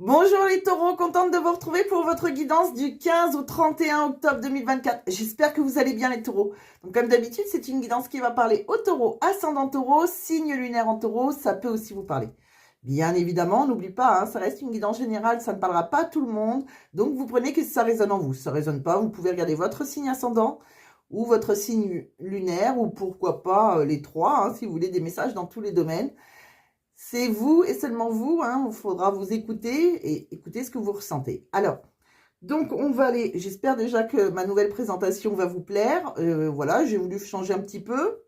Bonjour les taureaux, contente de vous retrouver pour votre guidance du 15 au 31 octobre 2024. J'espère que vous allez bien les taureaux. Donc comme d'habitude, c'est une guidance qui va parler aux taureaux, ascendant taureau, signe lunaire en taureau, ça peut aussi vous parler. Bien évidemment, n'oublie pas, hein, ça reste une guidance générale, ça ne parlera pas à tout le monde. Donc vous prenez que ça résonne en vous. Si ça ne résonne pas, vous pouvez regarder votre signe ascendant ou votre signe lunaire ou pourquoi pas les trois, hein, si vous voulez des messages dans tous les domaines. C'est vous et seulement vous, hein, il faudra vous écouter et écouter ce que vous ressentez. Alors, donc on va aller, j'espère déjà que ma nouvelle présentation va vous plaire. Voilà, j'ai voulu changer un petit peu.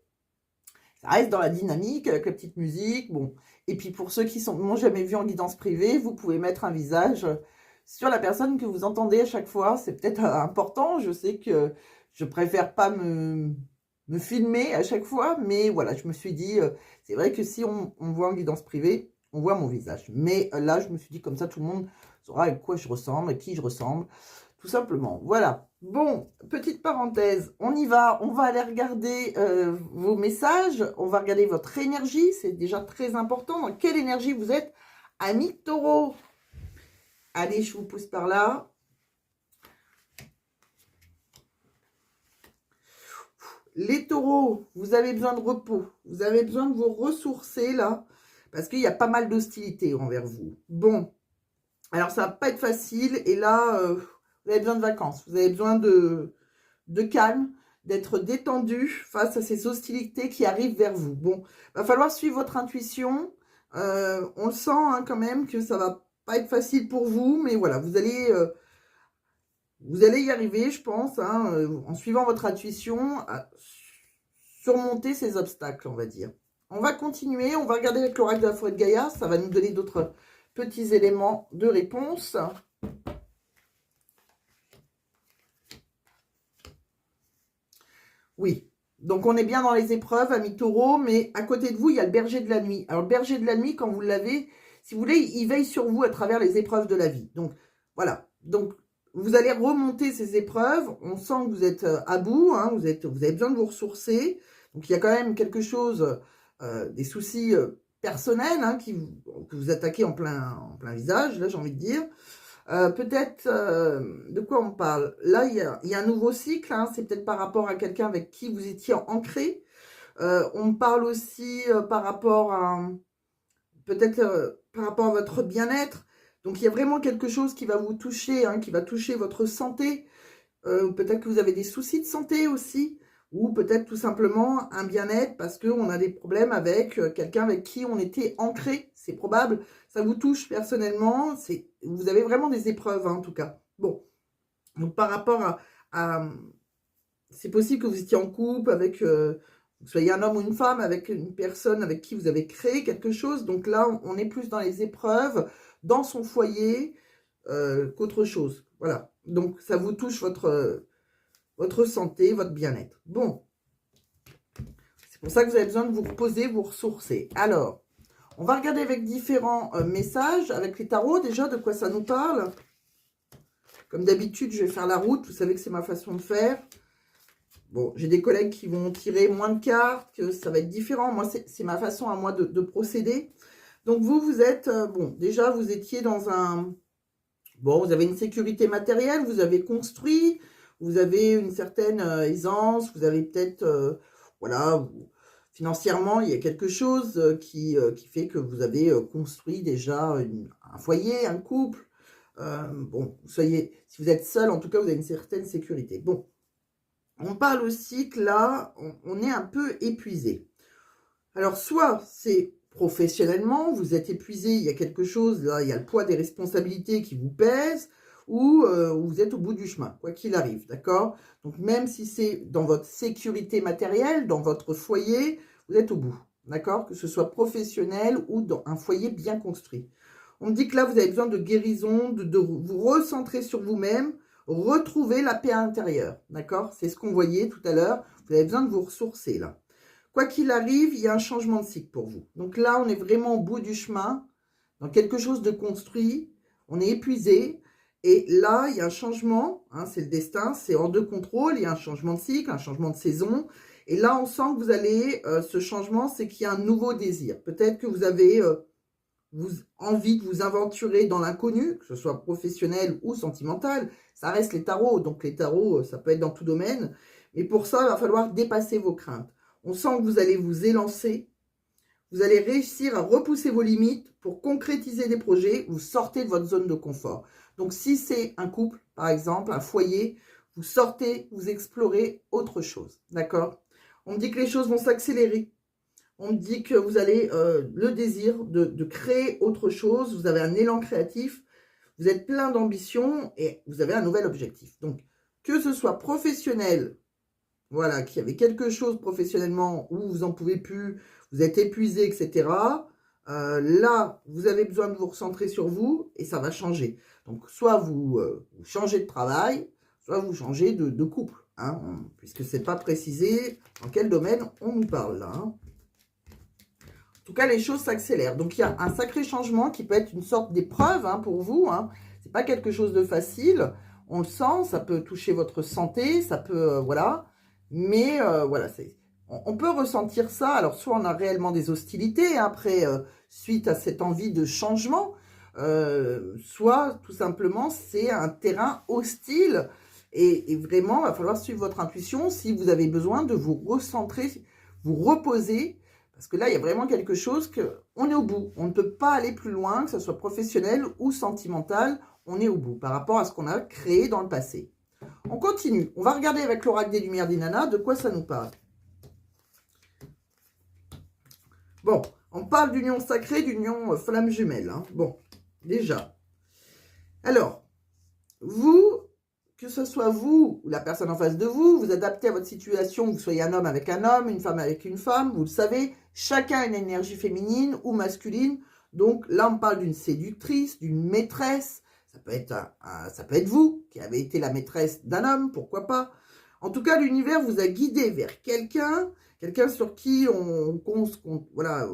Ça reste dans la dynamique avec la petite musique. Bon, et puis pour ceux qui m'ont jamais vu en guidance privée, vous pouvez mettre un visage sur la personne que vous entendez à chaque fois. C'est peut-être important. Je sais que je préfère pas me filmer à chaque fois, mais voilà, je me suis dit, c'est vrai que si on voit en guidance privée, on voit mon visage. Mais là, je me suis dit comme ça, tout le monde saura à quoi je ressemble, à qui je ressemble, tout simplement. Voilà. Bon, petite parenthèse, on y va. On va aller regarder vos messages. On va regarder votre énergie. C'est déjà très important. Dans quelle énergie vous êtes, amis taureaux? Allez, je vous pousse par là. Les taureaux, vous avez besoin de repos. Vous avez besoin de vous ressourcer là. Parce qu'il y a pas mal d'hostilité envers vous. Bon, alors ça va pas être facile. Et là, vous avez besoin de vacances. Vous avez besoin de calme, d'être détendu face à ces hostilités qui arrivent vers vous. Bon, va falloir suivre votre intuition. On le sent hein, quand même que ça va pas être facile pour vous. Mais voilà, vous allez y arriver, je pense, hein, en suivant votre intuition, à surmonter ces obstacles, on va dire. On va continuer, on va regarder avec l'oracle de la forêt de Gaïa, ça va nous donner d'autres petits éléments de réponse. Oui, donc on est bien dans les épreuves, amis taureaux, mais à côté de vous, il y a le berger de la nuit. Alors le berger de la nuit, quand vous l'avez, si vous voulez, il veille sur vous à travers les épreuves de la vie. Donc voilà, donc vous allez remonter ces épreuves, on sent que vous êtes à bout, hein, vous avez besoin de vous ressourcer. Donc il y a quand même quelque chose, des soucis personnels hein, que vous attaquez en plein visage, là j'ai envie de dire. Peut-être, de quoi on parle? Là, il y a un nouveau cycle, hein, c'est peut-être par rapport à quelqu'un avec qui vous étiez ancré. On parle aussi par rapport à, peut-être par rapport à votre bien-être. Donc, il y a vraiment quelque chose qui va vous toucher, hein, qui va toucher votre santé. Peut-être que vous avez des soucis de santé aussi, ou peut-être tout simplement un bien-être parce qu'on a des problèmes avec quelqu'un avec qui on était ancré, c'est probable, ça vous touche personnellement, vous avez vraiment des épreuves hein, en tout cas. Bon, donc par rapport à c'est possible que vous étiez en couple avec, que vous soyez un homme ou une femme, avec une personne avec qui vous avez créé quelque chose, donc là on est plus dans les épreuves, dans son foyer, qu'autre chose, voilà. Donc ça vous touche votre santé, votre bien-être. Bon, c'est pour ça que vous avez besoin de vous reposer, vous ressourcer. Alors, on va regarder avec différents messages, avec les tarots déjà, de quoi ça nous parle. Comme d'habitude, je vais faire la route, vous savez que c'est ma façon de faire. Bon, j'ai des collègues qui vont tirer moins de cartes, que ça va être différent. Moi, c'est ma façon à moi de procéder. Donc vous êtes, bon, déjà vous étiez dans un... Bon, vous avez une sécurité matérielle, vous avez construit, vous avez une certaine aisance, vous avez peut-être, voilà, financièrement, il y a quelque chose qui fait que vous avez construit déjà un foyer, un couple. Bon, si vous êtes seul, en tout cas, vous avez une certaine sécurité. Bon, on parle aussi que là, on est un peu épuisé. Alors, soit c'est professionnellement, vous êtes épuisé, il y a quelque chose, là, il y a le poids des responsabilités qui vous pèse, ou vous êtes au bout du chemin, quoi qu'il arrive, d'accord? Donc, même si c'est dans votre sécurité matérielle, dans votre foyer, vous êtes au bout, d'accord? Que ce soit professionnel ou dans un foyer bien construit. On me dit que là, vous avez besoin de guérison, de vous recentrer sur vous-même, retrouver la paix intérieure, d'accord? C'est ce qu'on voyait tout à l'heure, vous avez besoin de vous ressourcer, là. Quoi qu'il arrive, il y a un changement de cycle pour vous. Donc là, on est vraiment au bout du chemin, dans quelque chose de construit, on est épuisé, et là, il y a un changement, hein, c'est le destin, c'est hors de contrôle, il y a un changement de cycle, un changement de saison, et là, on sent que vous allez, ce changement, c'est qu'il y a un nouveau désir. Peut-être que vous avez envie de vous aventurer dans l'inconnu, que ce soit professionnel ou sentimental. Ça reste les tarots, donc les tarots, ça peut être dans tout domaine. Mais pour ça, il va falloir dépasser vos craintes. On sent que vous allez vous élancer. Vous allez réussir à repousser vos limites pour concrétiser des projets. Vous sortez de votre zone de confort. Donc, si c'est un couple, par exemple, un foyer, vous sortez, vous explorez autre chose. D'accord? On me dit que les choses vont s'accélérer. On me dit que vous avez le désir de créer autre chose. Vous avez un élan créatif. Vous êtes plein d'ambition et vous avez un nouvel objectif. Donc, que ce soit professionnel, voilà, qu'il y avait quelque chose professionnellement où vous n'en pouvez plus, vous êtes épuisé, etc. Là, vous avez besoin de vous recentrer sur vous et ça va changer. Donc, soit vous changez de travail, soit vous changez de couple, hein, puisque ce n'est pas précisé dans quel domaine on nous parle là. Hein. En tout cas, les choses s'accélèrent. Donc, il y a un sacré changement qui peut être une sorte d'épreuve hein, pour vous. Hein. Ce n'est pas quelque chose de facile. On le sent, ça peut toucher votre santé, ça peut, voilà. Mais voilà, on peut ressentir ça. Alors, soit on a réellement des hostilités après, suite à cette envie de changement, soit tout simplement c'est un terrain hostile. Et vraiment, il va falloir suivre votre intuition si vous avez besoin de vous recentrer, vous reposer. Parce que là, il y a vraiment quelque chose on est au bout. On ne peut pas aller plus loin, que ce soit professionnel ou sentimental. On est au bout par rapport à ce qu'on a créé dans le passé. On continue. On va regarder avec l'oracle des Lumières d'Inanna de quoi ça nous parle. Bon, on parle d'union sacrée, d'union flamme jumelle. Hein. Bon, déjà. Alors, vous, que ce soit vous ou la personne en face de vous, vous adaptez à votre situation, que vous soyez un homme avec un homme, une femme avec une femme, vous le savez, chacun a une énergie féminine ou masculine. Donc là, on parle d'une séductrice, d'une maîtresse. Ça peut être vous qui avez été la maîtresse d'un homme, pourquoi pas. En tout cas, l'univers vous a guidé vers quelqu'un sur qui voilà,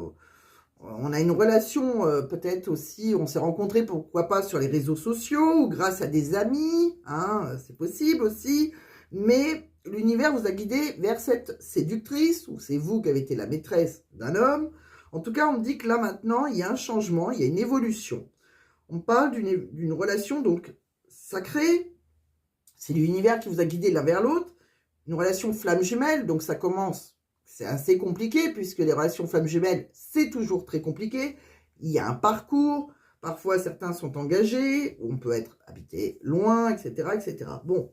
on a une relation, peut-être aussi, on s'est rencontrés, pourquoi pas, sur les réseaux sociaux ou grâce à des amis, hein, c'est possible aussi. Mais l'univers vous a guidé vers cette séductrice, ou c'est vous qui avez été la maîtresse d'un homme. En tout cas, on me dit que là, maintenant, il y a un changement, il y a une évolution. On parle d'une relation donc sacrée, c'est l'univers qui vous a guidé l'un vers l'autre, une relation flamme jumelle, donc ça commence, c'est assez compliqué, puisque les relations flamme jumelle, c'est toujours très compliqué, il y a un parcours, parfois certains sont engagés, on peut être habité loin, etc., etc. Bon,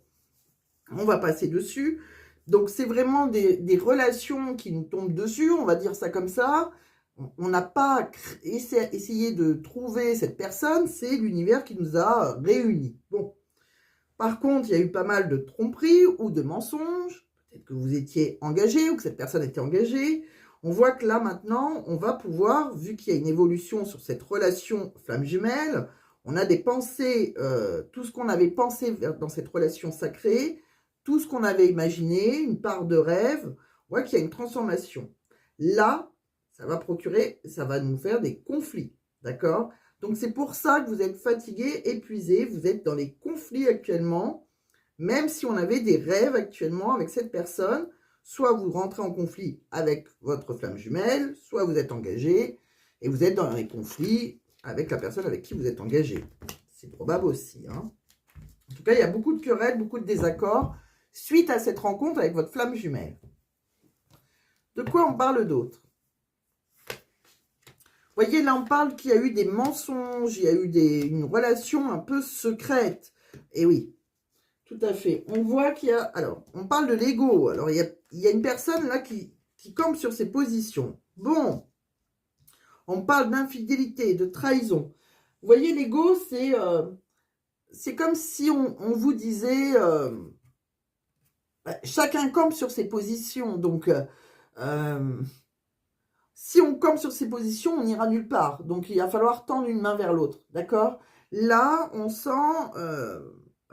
on va passer dessus, donc c'est vraiment des relations qui nous tombent dessus, on va dire ça comme ça. On n'a pas essayé de trouver cette personne, c'est l'univers qui nous a réunis. Bon. Par contre, il y a eu pas mal de tromperies ou de mensonges. Peut-être que vous étiez engagé ou que cette personne était engagée. On voit que là, maintenant, on va pouvoir, vu qu'il y a une évolution sur cette relation flamme jumelle, on a des pensées, tout ce qu'on avait pensé dans cette relation sacrée, tout ce qu'on avait imaginé, une part de rêve, on voit qu'il y a une transformation. Là, ça va nous faire des conflits, d'accord? Donc, c'est pour ça que vous êtes fatigué, épuisé, vous êtes dans les conflits actuellement, même si on avait des rêves actuellement avec cette personne, soit vous rentrez en conflit avec votre flamme jumelle, soit vous êtes engagé et vous êtes dans les conflits avec la personne avec qui vous êtes engagé. C'est probable aussi, hein? En tout cas, il y a beaucoup de querelles, beaucoup de désaccords suite à cette rencontre avec votre flamme jumelle. De quoi on parle d'autre? Vous voyez, là, on parle qu'il y a eu des mensonges, il y a eu une relation un peu secrète. Et oui, tout à fait. On voit qu'il y a... Alors, on parle de l'ego. Alors, il y a une personne, là, qui campe sur ses positions. Bon, on parle d'infidélité, de trahison. Vous voyez, l'ego, c'est comme si on vous disait... chacun campe sur ses positions. Donc... si on campe sur ses positions, on n'ira nulle part. Donc, il va falloir tendre une main vers l'autre. D'accord? Là, on sent...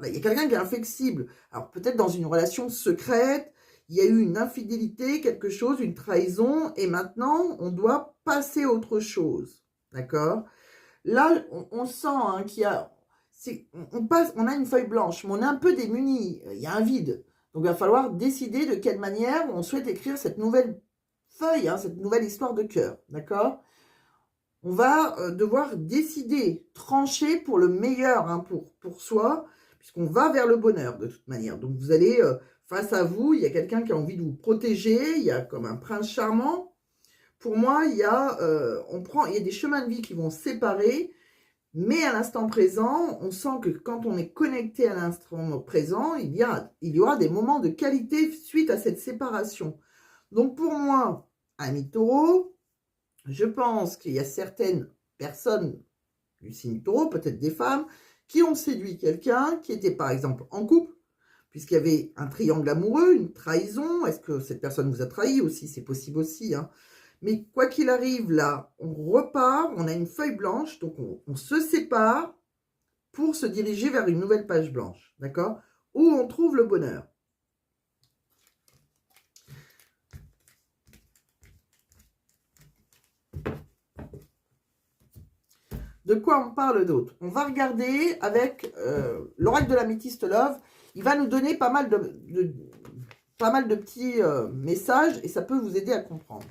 il y a quelqu'un qui est inflexible. Alors, peut-être dans une relation secrète, il y a eu une infidélité, quelque chose, une trahison. Et maintenant, on doit passer à autre chose. D'accord? Là, on sent hein, qu'il y a... on a une feuille blanche, mais on est un peu démuni. Il y a un vide. Donc, il va falloir décider de quelle manière on souhaite écrire cette nouvelle feuille, hein, cette nouvelle histoire de cœur, d'accord? on va devoir décider, trancher pour le meilleur, hein, pour soi, puisqu'on va vers le bonheur de toute manière. Donc vous allez, face à vous, il y a quelqu'un qui a envie de vous protéger, il y a comme un prince charmant. Pour moi, il y a, il y a des chemins de vie qui vont se séparer, mais à l'instant présent, on sent que quand on est connecté à l'instant présent, il y aura des moments de qualité suite à cette séparation. Donc pour moi, ami Taureau, je pense qu'il y a certaines personnes du signe Taureau, peut-être des femmes, qui ont séduit quelqu'un qui était par exemple en couple, puisqu'il y avait un triangle amoureux, une trahison. Est-ce que cette personne vous a trahi aussi? C'est possible aussi, hein. Mais quoi qu'il arrive, là, on repart, on a une feuille blanche, donc on se sépare pour se diriger vers une nouvelle page blanche, d'accord? Où on trouve le bonheur. De quoi on parle d'autre? On va regarder avec l'oracle de l'améthyste Love. Il va nous donner pas mal de petits messages et ça peut vous aider à comprendre.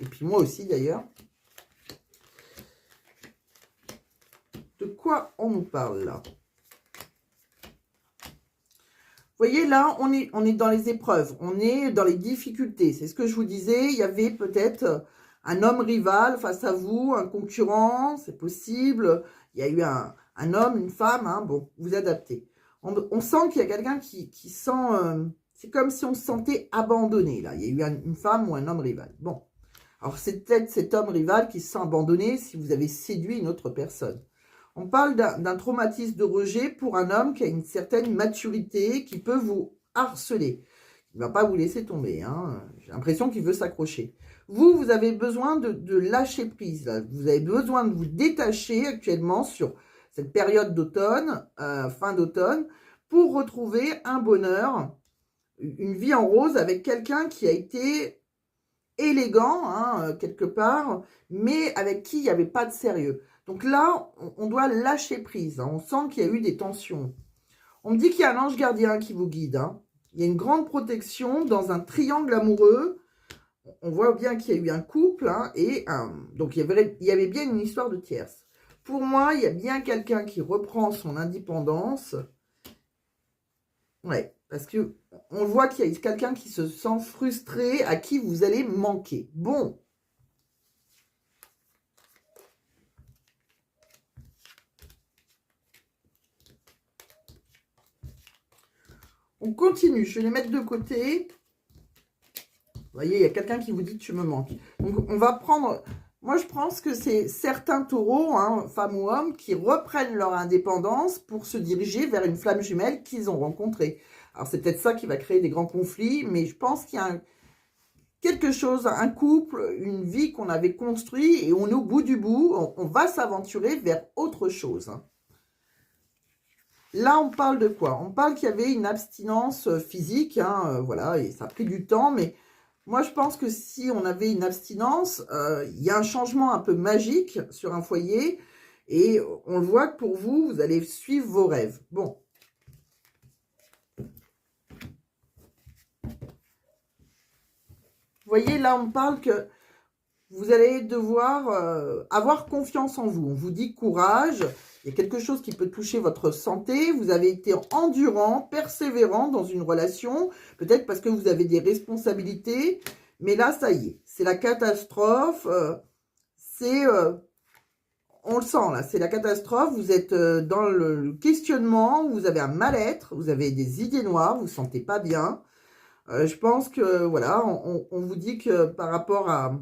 Et puis moi aussi d'ailleurs. De quoi on nous parle là? Vous voyez là, on est dans les épreuves, on est dans les difficultés. C'est ce que je vous disais, il y avait peut-être un homme rival face à vous, un concurrent, c'est possible. Il y a eu un homme, une femme, hein, bon, vous adaptez. On sent qu'il y a quelqu'un qui sent... c'est comme si on se sentait abandonné, là. Il y a eu une femme ou un homme rival. Bon, alors c'est peut-être cet homme rival qui se sent abandonné si vous avez séduit une autre personne. On parle d'un traumatisme de rejet pour un homme qui a une certaine maturité, qui peut vous harceler. Il ne va pas vous laisser tomber, hein. J'ai l'impression qu'il veut s'accrocher. Vous avez besoin de lâcher prise. Là. Vous avez besoin de vous détacher actuellement sur cette période d'automne, fin d'automne, pour retrouver un bonheur, une vie en rose avec quelqu'un qui a été élégant, hein, quelque part, mais avec qui il n'y avait pas de sérieux. Donc là, on doit lâcher prise. Hein. On sent qu'il y a eu des tensions. On me dit qu'il y a un ange gardien qui vous guide. Hein. Il y a une grande protection dans un triangle amoureux. On voit bien qu'il y a eu un couple. Hein, donc il y avait bien une histoire de tierce. Pour moi, il y a bien quelqu'un qui reprend son indépendance. Ouais, parce que on voit qu'il y a quelqu'un qui se sent frustré, à qui vous allez manquer. Bon. On continue, je vais les mettre de côté. Vous voyez, il y a quelqu'un qui vous dit que tu me manques. Donc, on va prendre... Moi, je pense que c'est certains taureaux, hein, femmes ou hommes, qui reprennent leur indépendance pour se diriger vers une flamme jumelle qu'ils ont rencontrée. Alors, c'est peut-être ça qui va créer des grands conflits, mais je pense qu'il y a quelque chose, un couple, une vie qu'on avait construit et on est au bout du bout, on va s'aventurer vers autre chose. Hein. Là, on parle de quoi? On parle qu'il y avait une abstinence physique, hein, voilà, et ça a pris du temps, mais moi, je pense que si on avait une abstinence, il y a un changement un peu magique sur un foyer, et on le voit que pour vous, vous allez suivre vos rêves. Bon. Vous voyez, là, on parle que vous allez devoir avoir confiance en vous. On vous dit courage. Il y a quelque chose qui peut toucher votre santé. Vous avez été endurant, persévérant dans une relation. Peut-être parce que vous avez des responsabilités. Mais là, ça y est. C'est la catastrophe. On le sent là. C'est la catastrophe. Vous êtes dans le questionnement. Vous avez un mal-être. Vous avez des idées noires. Vous ne vous sentez pas bien. Je pense que, voilà, on vous dit que par rapport à...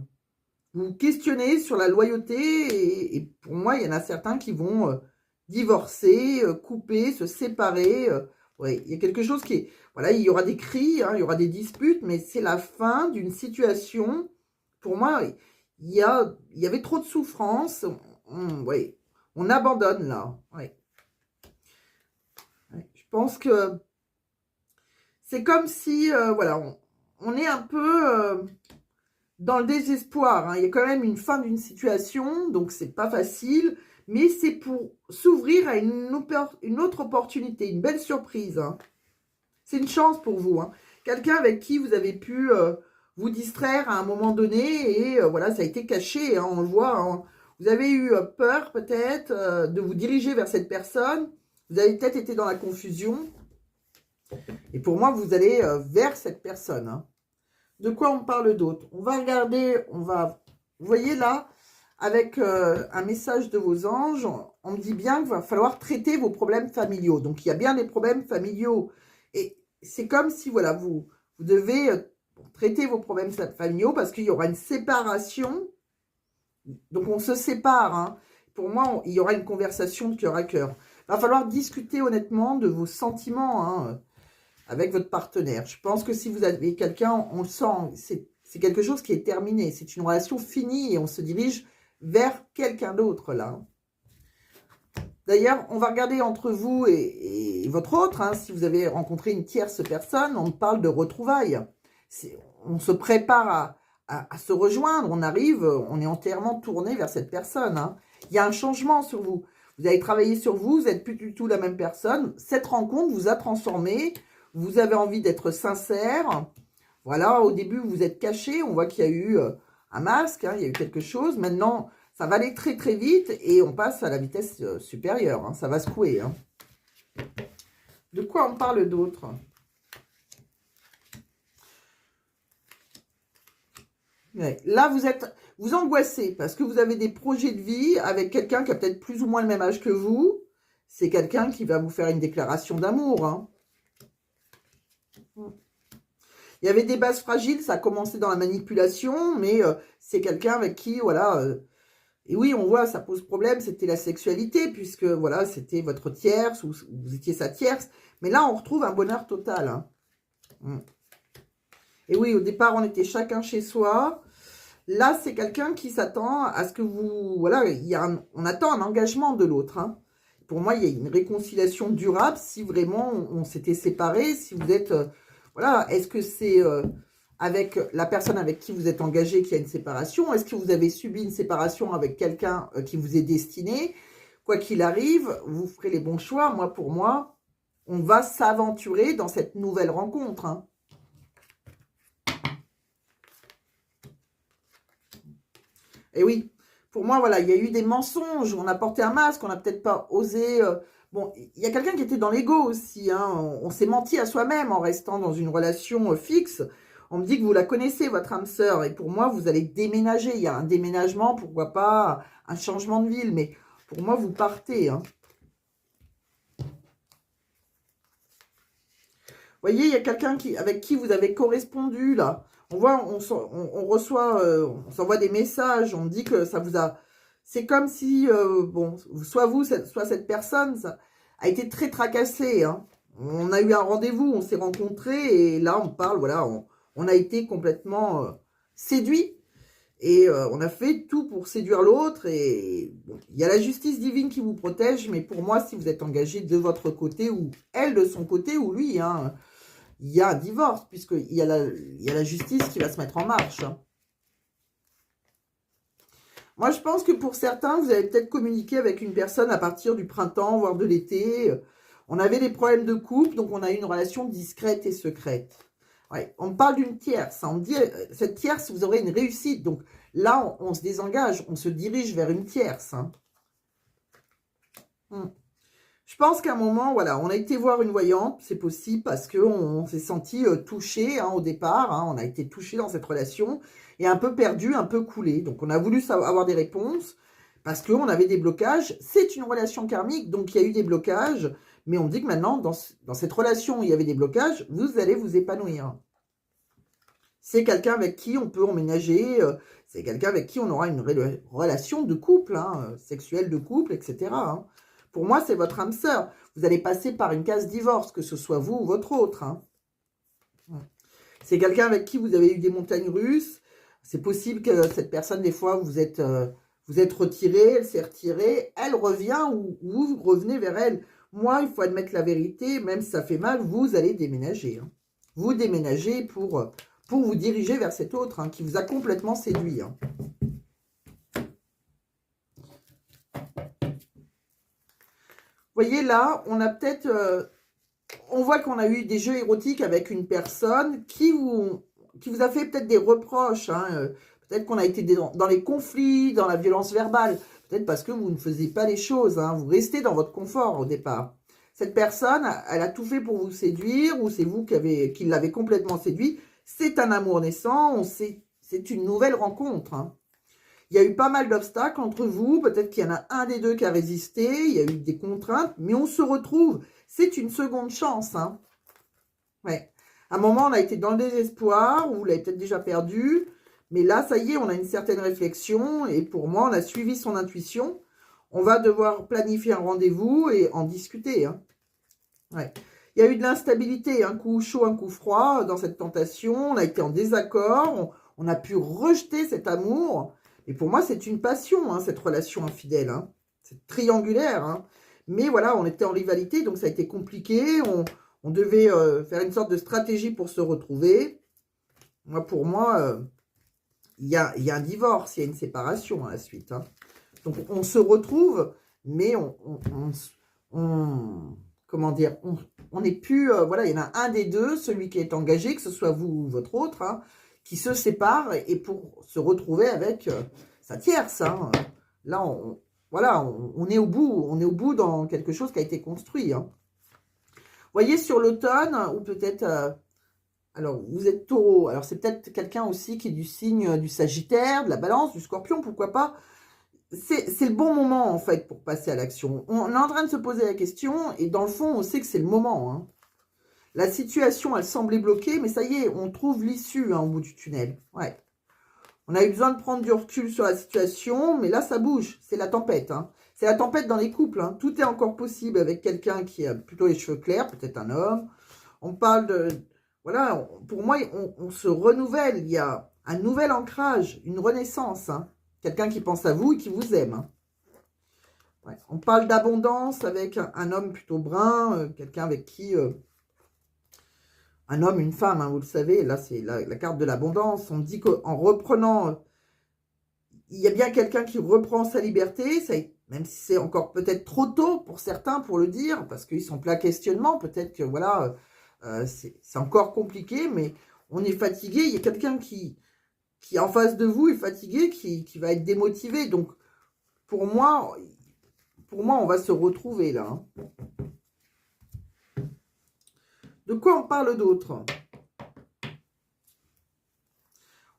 Vous questionnez sur la loyauté et pour moi, il y en a certains qui vont divorcer, couper, se séparer. Ouais, il y a quelque chose qui est... Voilà, il y aura des cris, hein, il y aura des disputes, mais c'est la fin d'une situation. Pour moi, il y avait trop de souffrance. Ouais, on abandonne là. Ouais. Ouais, je pense que c'est comme si, voilà, on est un peu... dans le désespoir, hein. Il y a quand même une fin d'une situation, donc c'est pas facile, mais c'est pour s'ouvrir à une autre opportunité, une belle surprise. Hein. C'est une chance pour vous. Hein. Quelqu'un avec qui vous avez pu vous distraire à un moment donné, et voilà, ça a été caché, hein, on le voit. Hein. Vous avez eu peur peut-être de vous diriger vers cette personne. Vous avez peut-être été dans la confusion. Et pour moi, vous allez vers cette personne. Hein. De quoi on parle d'autre? On va regarder, vous voyez là, avec un message de vos anges, on me dit bien qu'il va falloir traiter vos problèmes familiaux. Donc, il y a bien des problèmes familiaux. Et c'est comme si, voilà, vous devez traiter vos problèmes familiaux parce qu'il y aura une séparation. Donc, on se sépare. Hein. Pour moi, il y aura une conversation de cœur à cœur. Il va falloir discuter honnêtement de vos sentiments hein, avec votre partenaire. Je pense que si vous avez quelqu'un, on le sent, c'est quelque chose qui est terminé. C'est une relation finie et on se dirige vers quelqu'un d'autre là. D'ailleurs, on va regarder entre vous et votre autre, hein, si vous avez rencontré une tierce personne, on parle de retrouvailles. On se prépare à se rejoindre, on arrive, on est entièrement tourné vers cette personne. Hein. Il y a un changement sur vous. Vous avez travaillé sur vous, vous n'êtes plus du tout la même personne. Cette rencontre vous a transformé, vous avez envie d'être sincère. Voilà, au début, vous êtes caché, on voit qu'il y a eu un masque, hein, il y a eu quelque chose. Maintenant, ça va aller très très vite et on passe à la vitesse supérieure. Hein, ça va secouer. Hein. De quoi on parle d'autre? Ouais. Là, vous angoissez parce que vous avez des projets de vie avec quelqu'un qui a peut-être plus ou moins le même âge que vous. C'est quelqu'un qui va vous faire une déclaration d'amour. Hein. Il y avait des bases fragiles, ça a commencé dans la manipulation, mais c'est quelqu'un avec qui, voilà... et oui, on voit, ça pose problème, c'était la sexualité, puisque, voilà, c'était votre tierce, ou vous étiez sa tierce. Mais là, on retrouve un bonheur total. Hein. Et oui, au départ, on était chacun chez soi. Là, c'est quelqu'un qui s'attend à ce que vous... Voilà, on attend un engagement de l'autre. Hein. Pour moi, il y a une réconciliation durable si vraiment on s'était séparés, si vous êtes... voilà, est-ce que c'est avec la personne avec qui vous êtes engagé qu'il y a une séparation? Est-ce que vous avez subi une séparation avec quelqu'un qui vous est destiné? Quoi qu'il arrive, vous ferez les bons choix. Moi, pour moi, on va s'aventurer dans cette nouvelle rencontre. Hein. Et oui, pour moi, voilà, il y a eu des mensonges. On a porté un masque, on n'a peut-être pas osé... bon, il y a quelqu'un qui était dans l'ego aussi. Hein. On s'est menti à soi-même en restant dans une relation fixe. On me dit que vous la connaissez, votre âme sœur. Et pour moi, vous allez déménager. Il y a un déménagement, pourquoi pas un changement de ville. Mais pour moi, vous partez. Hein. Vous voyez, il y a quelqu'un avec qui vous avez correspondu, là. On voit, on reçoit, on s'envoie des messages. On me dit que ça vous a... C'est comme si, bon, soit vous, soit cette personne, ça a été très tracassé. Hein. On a eu un rendez-vous, on s'est rencontrés et là, on parle, voilà, on a été complètement séduit et on a fait tout pour séduire l'autre. Et bon, il y a la justice divine qui vous protège, mais pour moi, si vous êtes engagé de votre côté ou elle de son côté ou lui, hein, il y a un divorce puisqu'il y a la justice qui va se mettre en marche. Hein. Moi, je pense que pour certains, vous avez peut-être communiqué avec une personne à partir du printemps, voire de l'été. On avait des problèmes de couple, donc on a eu une relation discrète et secrète. Ouais, on parle d'une tierce. On me dit, cette tierce, vous aurez une réussite. Donc là, on se désengage, on se dirige vers une tierce. Hein. Je pense qu'à un moment, voilà, on a été voir une voyante, c'est possible, parce qu'on s'est senti touché hein, au départ. Hein, on a été touché dans cette relation et un peu perdu, un peu coulé. Donc, on a voulu avoir des réponses parce qu'on avait des blocages. C'est une relation karmique, donc il y a eu des blocages. Mais on dit que maintenant, dans cette relation où il y avait des blocages, vous allez vous épanouir. C'est quelqu'un avec qui on peut emménager. C'est quelqu'un avec qui on aura une relation de couple, hein, sexuelle de couple, etc. Hein. Pour moi, c'est votre âme sœur. Vous allez passer par une case divorce, que ce soit vous ou votre autre. Hein. C'est quelqu'un avec qui vous avez eu des montagnes russes. C'est possible que cette personne, des fois, vous êtes retiré, elle s'est retirée, elle revient ou vous revenez vers elle. Moi, il faut admettre la vérité, même si ça fait mal, vous allez déménager. Hein. Vous déménagez pour vous diriger vers cet autre hein, qui vous a complètement séduit. Hein. Vous voyez, là, on a peut-être... on voit qu'on a eu des jeux érotiques avec une personne qui vous a fait peut-être des reproches. Hein, Peut-être qu'on a été dans les conflits, dans la violence verbale. Peut-être parce que vous ne faisiez pas les choses. Hein. Vous restez dans votre confort au départ. Cette personne, elle a tout fait pour vous séduire, ou c'est vous qui l'avez complètement séduit. C'est un amour naissant, c'est une nouvelle rencontre. Hein. Il y a eu pas mal d'obstacles entre vous. Peut-être qu'il y en a un des deux qui a résisté. Il y a eu des contraintes, mais on se retrouve. C'est une seconde chance. Hein. Ouais. À un moment, on a été dans le désespoir, ou vous l'avez peut-être déjà perdu. Mais là, ça y est, on a une certaine réflexion. Et pour moi, on a suivi son intuition. On va devoir planifier un rendez-vous et en discuter. Hein. Ouais. Il y a eu de l'instabilité, un coup chaud, un coup froid dans cette tentation. On a été en désaccord. On a pu rejeter cet amour. Et pour moi, c'est une passion, hein, cette relation infidèle. Hein. C'est triangulaire. Hein. Mais voilà, on était en rivalité, donc ça a été compliqué. On devait faire une sorte de stratégie pour se retrouver. Moi, pour moi, il y a un divorce, il y a une séparation à la suite. Hein. Donc, on se retrouve, mais comment dire, on n'est plus, voilà, il y en a un des deux, celui qui est engagé, que ce soit vous ou votre autre, hein, qui se sépare et pour se retrouver avec sa tierce. Hein. Là, voilà, on est au bout dans quelque chose qui a été construit. Hein. Vous voyez, sur l'automne, ou peut-être, alors vous êtes taureau, alors c'est peut-être quelqu'un aussi qui est du signe du Sagittaire, de la Balance, du Scorpion, pourquoi pas. C'est le bon moment, en fait, pour passer à l'action. On est en train de se poser la question, et dans le fond, on sait que c'est le moment. Hein. La situation, elle semblait bloquée, mais ça y est, on trouve l'issue hein, au bout du tunnel. Ouais. On a eu besoin de prendre du recul sur la situation, mais là, ça bouge. C'est la tempête. Hein. C'est la tempête dans les couples. Hein. Tout est encore possible avec quelqu'un qui a plutôt les cheveux clairs, peut-être un homme. On parle de... Voilà, pour moi, on se renouvelle. Il y a un nouvel ancrage, une renaissance. Hein. Quelqu'un qui pense à vous et qui vous aime. Hein. Ouais. On parle d'abondance avec un homme plutôt brun, quelqu'un avec qui... un homme, une femme, hein, vous le savez, là c'est la carte de l'abondance. On dit qu'en reprenant, il y a bien quelqu'un qui reprend sa liberté, ça, même si c'est encore peut-être trop tôt pour certains pour le dire, parce qu'ils sont plein questionnement, peut-être que voilà, c'est encore compliqué, mais on est fatigué, il y a quelqu'un qui en face de vous est fatigué, qui va être démotivé. Donc, pour moi, on va se retrouver là. Hein. De quoi on parle d'autre?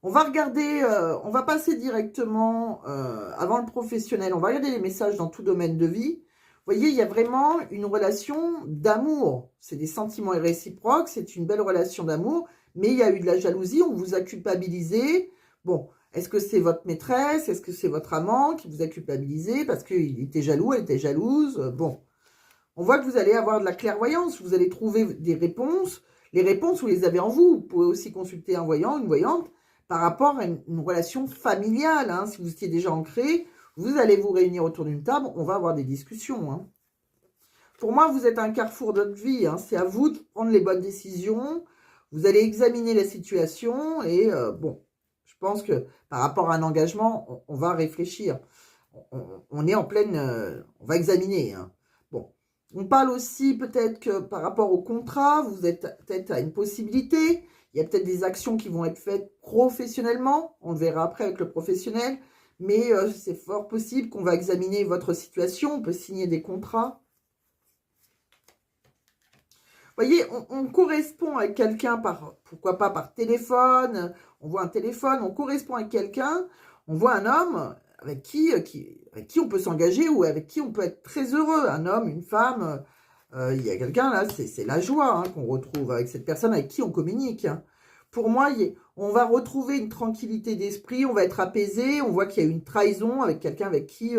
On va regarder, on va passer directement avant le professionnel. On va regarder les messages dans tout domaine de vie. Vous voyez, il y a vraiment une relation d'amour. C'est des sentiments réciproques, c'est une belle relation d'amour. Mais il y a eu de la jalousie, on vous a culpabilisé. Bon, est-ce que c'est votre maîtresse? Est-ce que c'est votre amant qui vous a culpabilisé parce qu'il était jaloux, elle était jalouse? Bon, on voit que vous allez avoir de la clairvoyance. Vous allez trouver des réponses. Les réponses, vous les avez en vous. Vous pouvez aussi consulter un voyant, une voyante, par rapport à une relation familiale. Hein. Si vous étiez déjà ancré, vous allez vous réunir autour d'une table, on va avoir des discussions. Hein. Pour moi, vous êtes à un carrefour de votre vie. Hein. C'est à vous de prendre les bonnes décisions. Vous allez examiner la situation et bon, je pense que par rapport à un engagement, on va réfléchir. On est en pleine... on va examiner. Hein. Bon. On parle aussi peut-être que par rapport au contrat, vous êtes peut-être à une possibilité. Il y a peut-être des actions qui vont être faites professionnellement. On le verra après avec le professionnel. Mais c'est fort possible qu'on va examiner votre situation. On peut signer des contrats. Vous voyez, on correspond avec quelqu'un pourquoi pas par téléphone. On voit un téléphone, on correspond avec quelqu'un. On voit un homme avec qui on peut s'engager ou avec qui on peut être très heureux. Un homme, une femme, il y a quelqu'un là, c'est la joie hein, qu'on retrouve avec cette personne avec qui on communique. Hein. Pour moi, on va retrouver une tranquillité d'esprit, on va être apaisé, on voit qu'il y a une trahison avec quelqu'un avec qui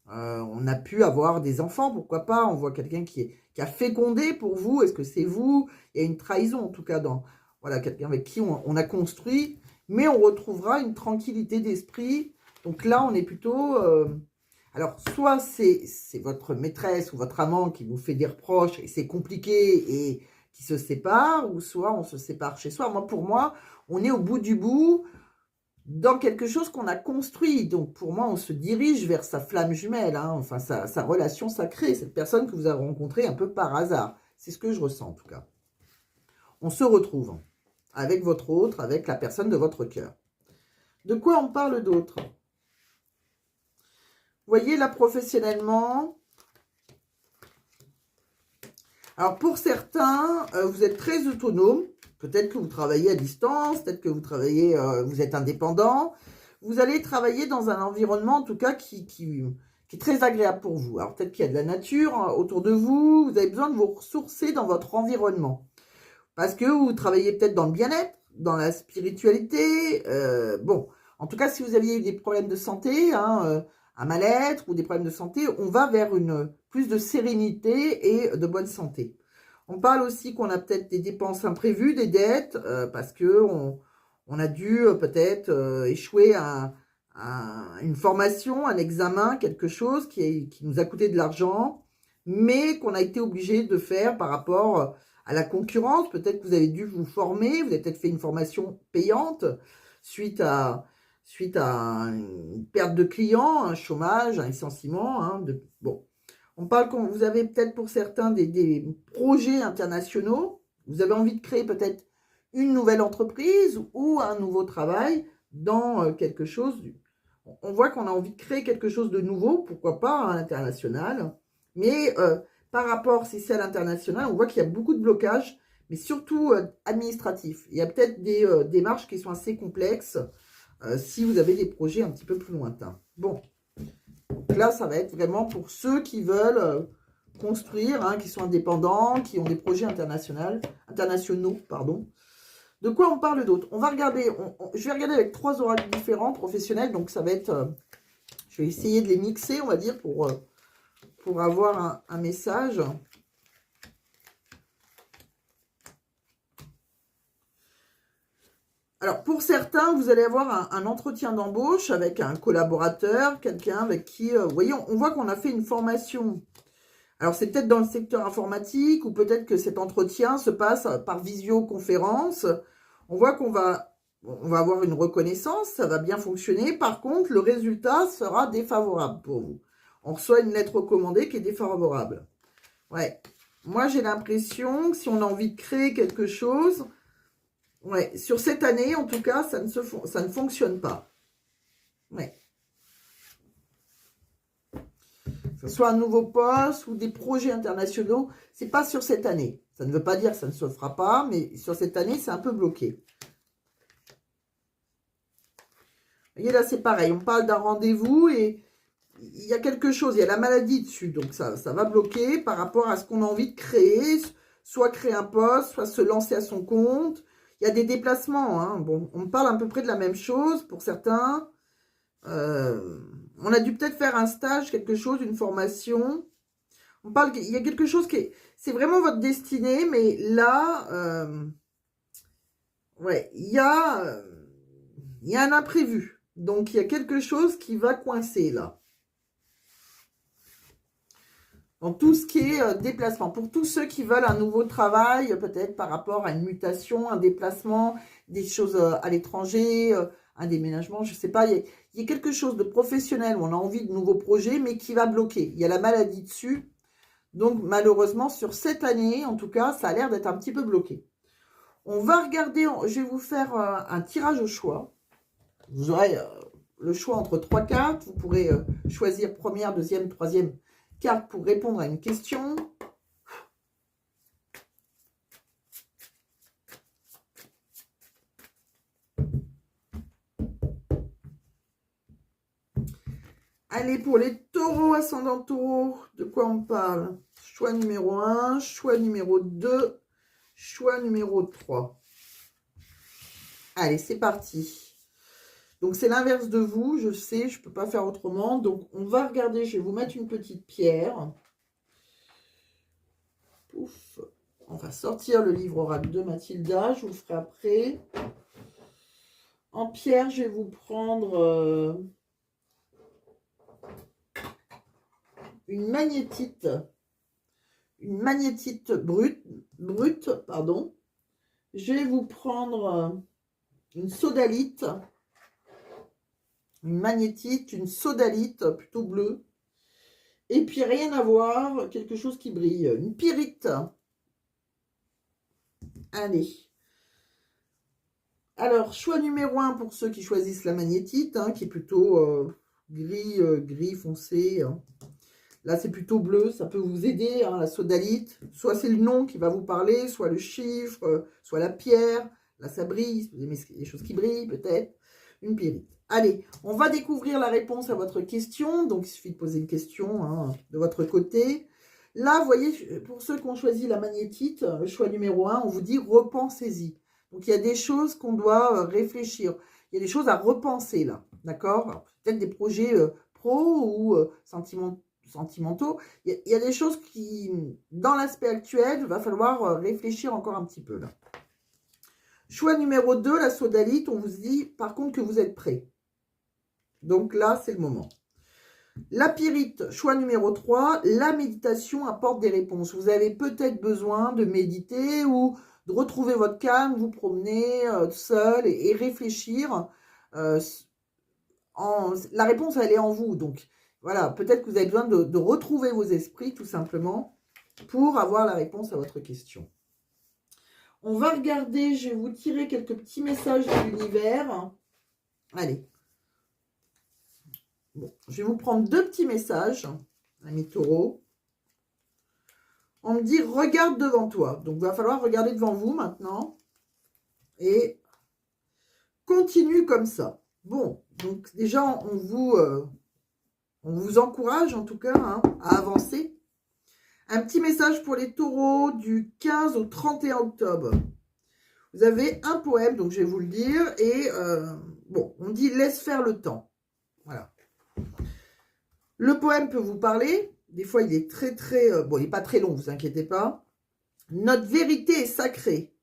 on a pu avoir des enfants, pourquoi pas. On voit quelqu'un qui a fécondé pour vous, est-ce que c'est vous? Il y a une trahison en tout cas dans voilà, quelqu'un avec qui on a construit, mais on retrouvera une tranquillité d'esprit. Donc là, on est plutôt... alors, soit c'est votre maîtresse ou votre amant qui vous fait des reproches et c'est compliqué et qui se sépare, ou soit on se sépare chez soi. Pour moi, on est au bout du bout dans quelque chose qu'on a construit. Donc, pour moi, on se dirige vers sa flamme jumelle, hein, enfin, sa relation sacrée, cette personne que vous avez rencontrée un peu par hasard. C'est ce que je ressens, en tout cas. On se retrouve avec votre autre, avec la personne de votre cœur. De quoi on parle d'autre? Vous voyez, là, professionnellement... Alors, pour certains, vous êtes très autonome. Peut-être que vous travaillez à distance, peut-être que vous travaillez, vous êtes indépendant. Vous allez travailler dans un environnement, en tout cas, qui est très agréable pour vous. Alors, peut-être qu'il y a de la nature autour de vous. Vous avez besoin de vous ressourcer dans votre environnement. Parce que vous travaillez peut-être dans le bien-être, dans la spiritualité. Bon, en tout cas, si vous aviez eu des problèmes de santé, un mal-être ou des problèmes de santé, on va vers plus de sérénité et de bonne santé. On parle aussi qu'on a peut-être des dépenses imprévues, des dettes, parce que on a dû peut-être échouer à une formation, un examen, quelque chose qui nous a coûté de l'argent, mais qu'on a été obligé de faire par rapport à la concurrence. Peut-être que vous avez dû vous former, vous avez peut-être fait une formation payante suite à une perte de clients, un chômage, un licenciement. Bon. On parle que vous avez peut-être pour certains des projets internationaux. Vous avez envie de créer peut-être une nouvelle entreprise ou un nouveau travail dans quelque chose. On voit qu'on a envie de créer quelque chose de nouveau, pourquoi pas à l'international. Mais par rapport, si c'est à l'international, on voit qu'il y a beaucoup de blocages, mais surtout administratifs. Il y a peut-être des démarches qui sont assez complexes si vous avez des projets un petit peu plus lointains. Bon, donc là, ça va être vraiment pour ceux qui veulent construire, qui sont indépendants, qui ont des projets internationaux, pardon. De quoi on parle d'autre? On va regarder, je vais regarder avec 3 oracles différents, professionnels, donc ça va être, je vais essayer de les mixer, on va dire, pour avoir un message. Alors, pour certains, vous allez avoir un entretien d'embauche avec un collaborateur, quelqu'un avec qui, vous voyez, on voit qu'on a fait une formation. Alors, c'est peut-être dans le secteur informatique ou peut-être que cet entretien se passe par visioconférence. On voit qu'on va avoir une reconnaissance, ça va bien fonctionner. Par contre, le résultat sera défavorable pour vous. On reçoit une lettre recommandée qui est défavorable. Ouais. Moi, j'ai l'impression que si on a envie de créer quelque chose, ouais, sur cette année, en tout cas, ça ne fonctionne pas. Ouais. Que ce soit un nouveau poste ou des projets internationaux, c'est pas sur cette année. Ça ne veut pas dire que ça ne se fera pas, mais sur cette année, c'est un peu bloqué. Vous voyez, là, c'est pareil. On parle d'un rendez-vous et il y a quelque chose. Il y a la maladie dessus. Donc, ça va bloquer par rapport à ce qu'on a envie de créer. Soit créer un poste, soit se lancer à son compte. Il y a des déplacements. Bon, on parle à peu près de la même chose pour certains. On a dû peut-être faire un stage, quelque chose, une formation. On parle qu'il y a quelque chose qui est... C'est vraiment votre destinée, mais là, ouais, il y a un imprévu. Donc, il y a quelque chose qui va coincer, là. Dans tout ce qui est déplacement. Pour tous ceux qui veulent un nouveau travail, peut-être par rapport à une mutation, un déplacement, des choses à l'étranger, un déménagement, je ne sais pas. Il y a quelque chose de professionnel où on a envie de nouveaux projets, mais qui va bloquer. Il y a la maladie dessus. Donc, malheureusement, sur cette année, en tout cas, ça a l'air d'être un petit peu bloqué. On va regarder, je vais vous faire un tirage au choix. Vous aurez le choix entre 3 cartes. Vous pourrez choisir première, deuxième, troisième carte pour répondre à une question. Allez, pour les taureaux, ascendant taureau, de quoi on parle? Choix numéro 1, choix numéro 2, choix numéro 3. Allez, c'est parti. Donc, c'est l'inverse de vous, je sais, je ne peux pas faire autrement. Donc, on va regarder, je vais vous mettre une petite pierre. Pouf. On va sortir le livre oracle de Mathilda, je vous le ferai après. En pierre, je vais vous prendre une magnétite brute, pardon. Je vais vous prendre une sodalite, une magnétite, une sodalite plutôt bleue. Et puis rien à voir, quelque chose qui brille, une pyrite. Allez. Alors, choix numéro 1 pour ceux qui choisissent la magnétite, hein, qui est plutôt gris foncé. Hein. Là, c'est plutôt bleu, ça peut vous aider, hein, la sodalite. Soit c'est le nom qui va vous parler, soit le chiffre, soit la pierre. Là, ça brille, vous aimez les choses qui brillent, peut-être. Une pyrite. Allez, on va découvrir la réponse à votre question. Donc, il suffit de poser une question, hein, de votre côté. Là, vous voyez, pour ceux qui ont choisi la magnétite, le choix numéro 1, on vous dit repensez-y. Donc, il y a des choses qu'on doit réfléchir. Il y a des choses à repenser, là. D'accord? Peut-être des projets pro ou sentimentaux. Il y a des choses qui, dans l'aspect actuel, il va falloir réfléchir encore un petit peu, là. Choix numéro 2, la sodalite, on vous dit, par contre, que vous êtes prêt. Donc là, c'est le moment. La pyrite, choix numéro 3, la méditation apporte des réponses. Vous avez peut-être besoin de méditer ou de retrouver votre calme, vous promener seul et réfléchir. La réponse, elle est en vous. Donc, voilà, peut-être que vous avez besoin de retrouver vos esprits, tout simplement, pour avoir la réponse à votre question. On va regarder, je vais vous tirer quelques petits messages de l'univers. Allez. Bon, je vais vous prendre 2 petits messages, ami taureau. On me dit, regarde devant toi. Donc, il va falloir regarder devant vous maintenant. Et continue comme ça. Bon, donc déjà, on vous encourage en tout cas hein, à avancer. Un petit message pour les taureaux du 15 au 31 octobre. Vous avez un poème, donc je vais vous le dire. Et bon, on dit, laisse faire le temps. Voilà. Le poème peut vous parler. Des fois, il est très... bon, il n'est pas très long, vous inquiétez pas. Notre vérité est sacrée.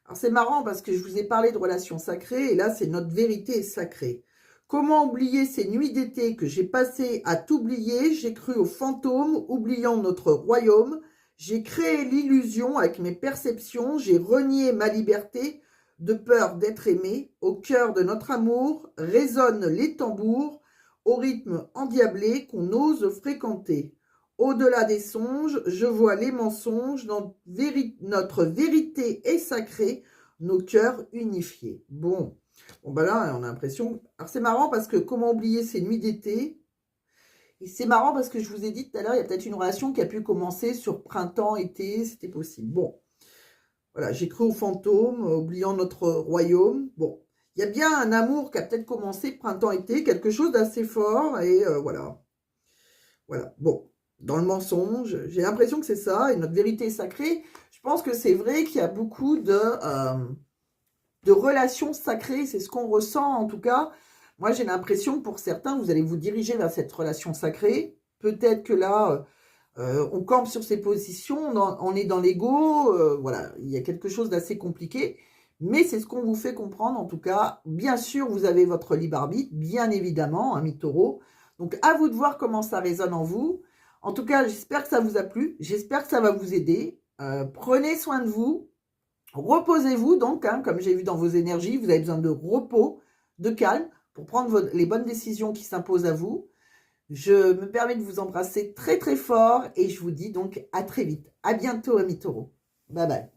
Alors, c'est marrant parce que je vous ai parlé de relations sacrées. Et là, c'est notre vérité est sacrée. Comment oublier ces nuits d'été que j'ai passées à t'oublier? J'ai cru aux fantômes, oubliant notre royaume. J'ai créé l'illusion avec mes perceptions. J'ai renié ma liberté de peur d'être aimé. Au cœur de notre amour résonnent les tambours. Au rythme endiablé qu'on ose fréquenter. Au-delà des songes, je vois les mensonges, notre vérité est sacrée, nos cœurs unifiés. Bon ben là, on a l'impression... Alors c'est marrant parce que comment oublier ces nuits d'été? Et c'est marrant parce que je vous ai dit tout à l'heure, il y a peut-être une relation qui a pu commencer sur printemps, été, c'était possible. Bon, voilà, j'ai cru aux fantômes, oubliant notre royaume. Bon. Il y a bien un amour qui a peut-être commencé printemps-été, quelque chose d'assez fort, et voilà. Voilà, bon, dans le mensonge, j'ai l'impression que c'est ça, et notre vérité est sacrée. Je pense que c'est vrai qu'il y a beaucoup de relations sacrées, c'est ce qu'on ressent en tout cas. Moi, j'ai l'impression que pour certains, vous allez vous diriger vers cette relation sacrée. Peut-être que là, on campe sur ses positions, on est dans l'ego, voilà, il y a quelque chose d'assez compliqué. Mais c'est ce qu'on vous fait comprendre, en tout cas. Bien sûr, vous avez votre libre arbitre, bien évidemment, ami taureau. Donc, à vous de voir comment ça résonne en vous. En tout cas, j'espère que ça vous a plu. J'espère que ça va vous aider. Prenez soin de vous. Reposez-vous, donc, hein, comme j'ai vu dans vos énergies. Vous avez besoin de repos, de calme, pour prendre les bonnes décisions qui s'imposent à vous. Je me permets de vous embrasser très, très fort. Et je vous dis donc à très vite. À bientôt, ami taureau. Bye bye.